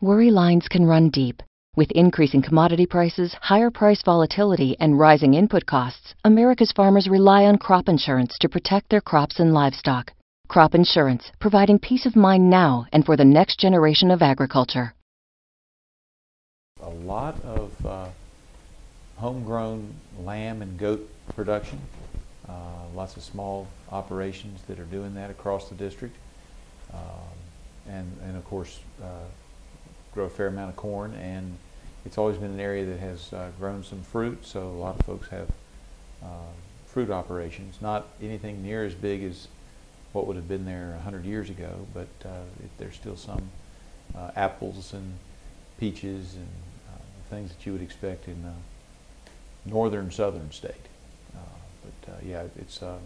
Worry lines can run deep. With increasing commodity prices, higher price volatility, and rising input costs, America's farmers rely on crop insurance to protect their crops and livestock. Crop insurance, providing peace of mind now and for the next generation of agriculture. A lot of homegrown lamb and goat production. Lots of small operations that are doing that across the district. And of course, grow a fair amount of corn, and it's always been an area that has grown some fruit, so a lot of folks have fruit operations. Not anything near as big as what would have been there 100 years ago, but there's still some apples and peaches and things that you would expect in northern southern state. Yeah, it's a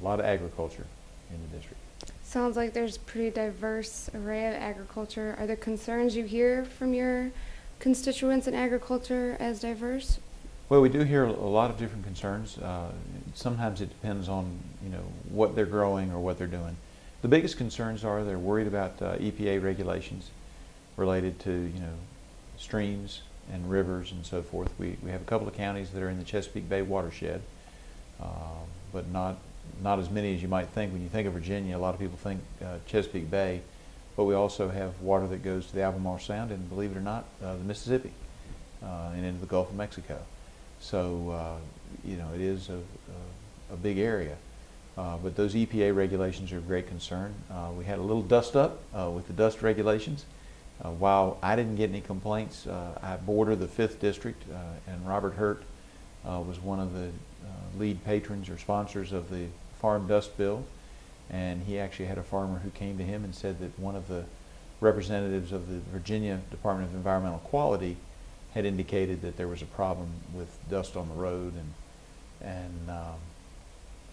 lot of agriculture in the district. Sounds like there's a pretty diverse array of agriculture. Are the concerns you hear from your constituents in agriculture as diverse? Well, we do hear a lot of different concerns. Sometimes it depends on what they're growing or what they're doing. The biggest concerns are they're worried about EPA regulations related to streams and rivers and so forth. We have a couple of counties that are in the Chesapeake Bay watershed, but not as many as you might think. When you think of Virginia, a lot of people think Chesapeake Bay, but we also have water that goes to the Albemarle Sound and, believe it or not, the Mississippi and into the Gulf of Mexico. So it is a big area, but those EPA regulations are of great concern. We had a little dust up with the dust regulations. While I didn't get any complaints, I border the 5th District, and Robert Hurt was one of the lead patrons or sponsors of the farm dust bill, and he actually had a farmer who came to him and said that one of the representatives of the Virginia Department of Environmental Quality had indicated that there was a problem with dust on the road, and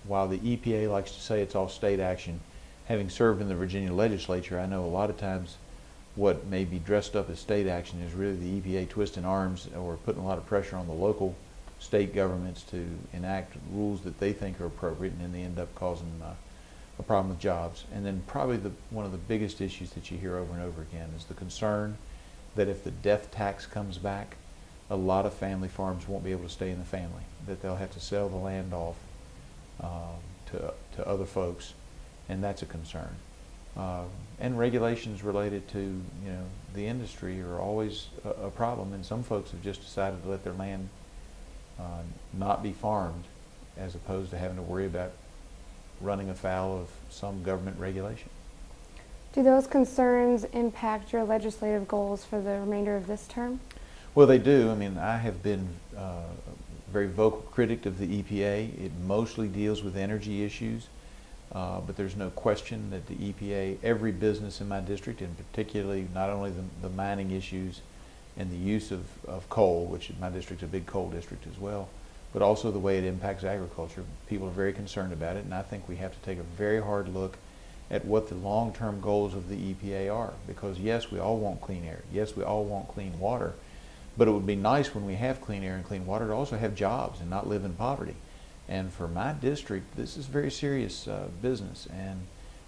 while the EPA likes to say it's all state action, having served in the Virginia legislature, I know a lot of times what may be dressed up as state action is really the EPA twisting arms or putting a lot of pressure on the local state governments to enact rules that they think are appropriate, and then they end up causing a problem with jobs. And then probably one of the biggest issues that you hear over and over again is the concern that if the death tax comes back, a lot of family farms won't be able to stay in the family, that they'll have to sell the land off to other folks, and that's a concern. And regulations related to the industry are always a problem, and some folks have just decided to let their land not be farmed, as opposed to having to worry about running afoul of some government regulation. Do those concerns impact your legislative goals for the remainder of this term? Well, they do. I mean, I have been a very vocal critic of the EPA. It mostly deals with energy issues, but there's no question that the EPA, every business in my district, and particularly not only the mining issues and the use of coal, which my district's a big coal district as well, but also the way it impacts agriculture. People are very concerned about it, and I think we have to take a very hard look at what the long-term goals of the EPA are. Because yes, we all want clean air. Yes, we all want clean water. But it would be nice when we have clean air and clean water to also have jobs and not live in poverty. And for my district, this is very serious business. And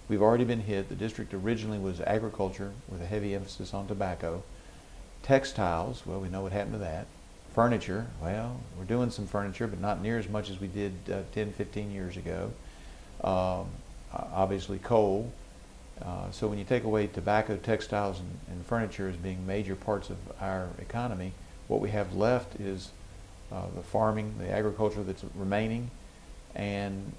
we've already been hit. The district originally was agriculture with a heavy emphasis on tobacco. Textiles, well, we know what happened to that. Furniture, well, we're doing some furniture, but not near as much as we did 10, 15 years ago. Obviously coal. So when you take away tobacco, textiles, and furniture as being major parts of our economy, what we have left is the farming, the agriculture that's remaining, and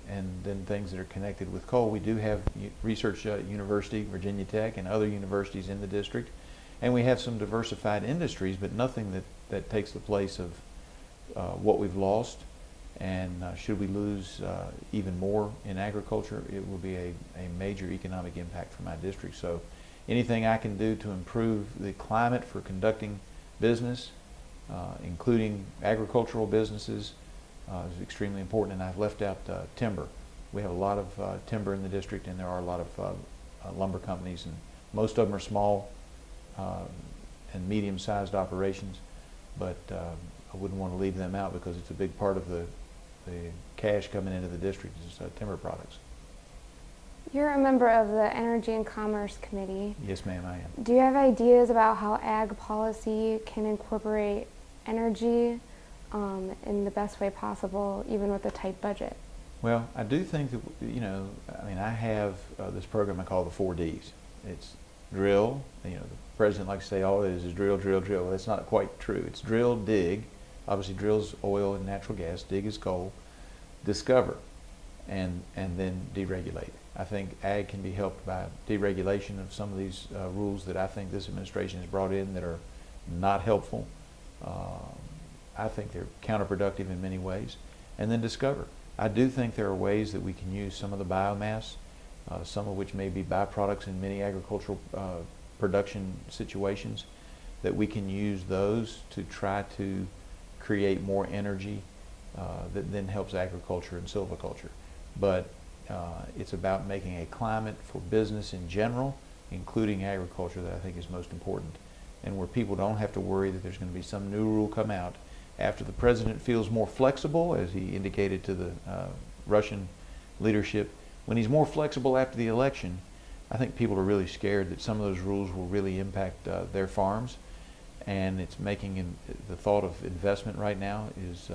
then things that are connected with coal. We do have research university, Virginia Tech, and other universities in the district, and we have some diversified industries, but nothing that takes the place of what we've lost. And should we lose even more in agriculture, it will be a major economic impact for my district. So anything I can do to improve the climate for conducting business, including agricultural businesses, is extremely important. And I've left out timber. We have a lot of timber in the district, and there are a lot of lumber companies, and most of them are small and medium-sized operations, but I wouldn't want to leave them out because it's a big part of the cash coming into the district is timber products. You're a member of the Energy and Commerce Committee. Yes, ma'am, I am. Do you have ideas about how ag policy can incorporate energy in the best way possible, even with a tight budget? Well, I do think that, I have this program I call the 4Ds. It's drill, the president likes to say all it is drill, drill, drill. Well, that's not quite true. It's drill, dig. Obviously, drill's oil and natural gas. Dig is coal. Discover, and then deregulate. I think ag can be helped by deregulation of some of these rules that I think this administration has brought in that are not helpful. I think they're counterproductive in many ways. And then discover. I do think there are ways that we can use some of the biomass, some of which may be byproducts in many agricultural production situations, that we can use those to try to create more energy that then helps agriculture and silviculture. But it's about making a climate for business in general, including agriculture, that I think is most important, and where people don't have to worry that there's going to be some new rule come out after the president feels more flexible, as he indicated to the Russian leadership. When he's more flexible after the election, I think people are really scared that some of those rules will really impact their farms, and it's making the thought of investment right now is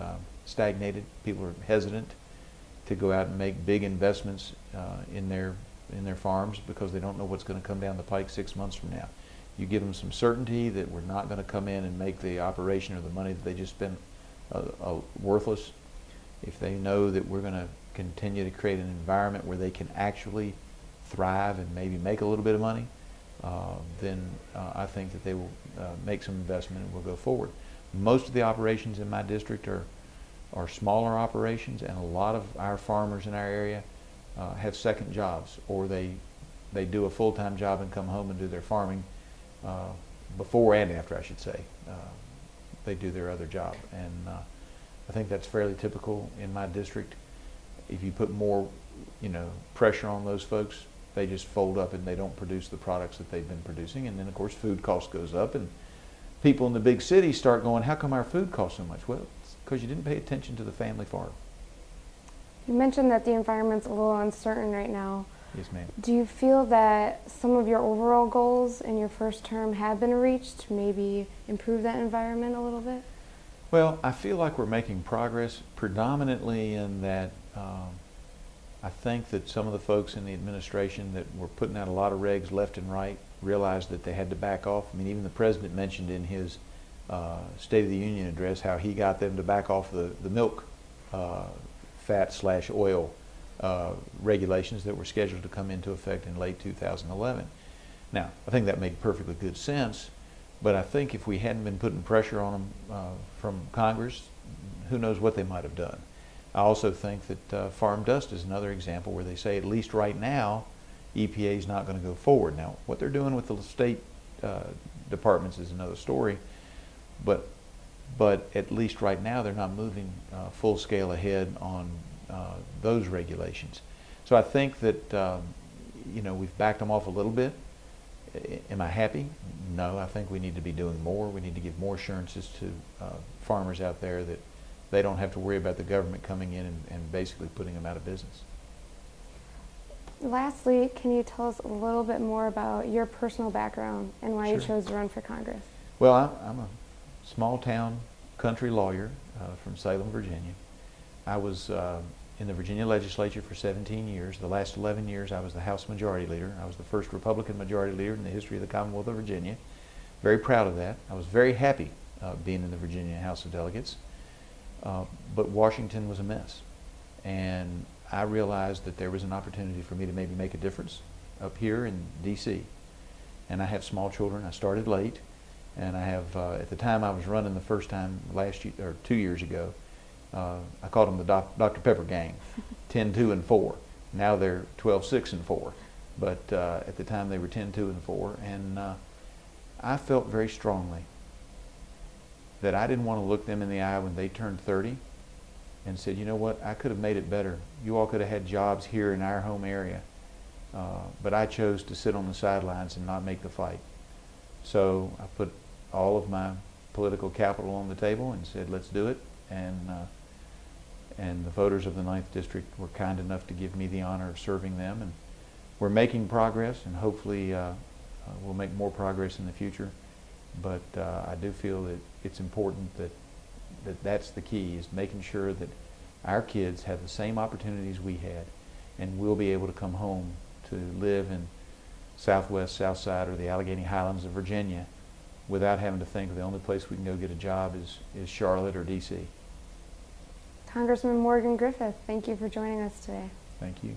stagnated. People are hesitant to go out and make big investments in their farms because they don't know what's going to come down the pike 6 months from now. You give them some certainty that we're not going to come in and make the operation or the money that they just spent worthless. If they know that we're going to continue to create an environment where they can actually thrive and maybe make a little bit of money, then I think that they will make some investment and will go forward. Most of the operations in my district are smaller operations, and a lot of our farmers in our area have second jobs, or they do a full-time job and come home and do their farming before and after, I should say. They do their other job, and I think that's fairly typical in my district. If you put more pressure on those folks, they just fold up and they don't produce the products that they've been producing, and then of course food cost goes up, and people in the big cities start going, how come our food costs so much? Well, it's because you didn't pay attention to the family farm. You mentioned that the environment's a little uncertain right now. Yes, ma'am. Do you feel that some of your overall goals in your first term have been reached to maybe improve that environment a little bit? Well, I feel like we're making progress, predominantly in that I think that some of the folks in the administration that were putting out a lot of regs left and right realized that they had to back off. I mean, even the president mentioned in his State of the Union address how he got them to back off the milk fat/oil regulations that were scheduled to come into effect in late 2011. Now, I think that made perfectly good sense, but I think if we hadn't been putting pressure on them from Congress, who knows what they might have done. I also think that farm dust is another example where they say, at least right now, EPA is not going to go forward. Now, what they're doing with the state departments is another story, but at least right now they're not moving full scale ahead on those regulations. So I think that we've backed them off a little bit. Am I happy? No, I think we need to be doing more. We need to give more assurances to farmers out there that they don't have to worry about the government coming in and basically putting them out of business. Lastly, can you tell us a little bit more about your personal background and why you chose to run for Congress? Well, I'm a small town country lawyer from Salem, Virginia. I was in the Virginia legislature for 17 years. The last 11 years I was the House Majority Leader. I was the first Republican Majority Leader in the history of the Commonwealth of Virginia. Very proud of that. I was very happy being in the Virginia House of Delegates. But Washington was a mess, and I realized that there was an opportunity for me to maybe make a difference up here in D.C. And I have small children. I started late, and I have at the time I was running the first time last year or 2 years ago, I called them the Dr. Pepper Gang, 10, 2, and 4. Now they're 12, 6, and 4, but at the time they were 10, 2, and 4, and I felt very strongly that I didn't want to look them in the eye when they turned 30 and said, you know what, I could have made it better. You all could have had jobs here in our home area, but I chose to sit on the sidelines and not make the fight. So I put all of my political capital on the table and said, let's do it. And the voters of the 9th District were kind enough to give me the honor of serving them. And we're making progress, and hopefully we'll make more progress in the future. But I do feel that it's important that that's the key, is making sure that our kids have the same opportunities we had, and we'll be able to come home to live in Southwest, Southside, or the Allegheny Highlands of Virginia without having to think the only place we can go get a job is Charlotte or D.C. Congressman Morgan Griffith, thank you for joining us today. Thank you.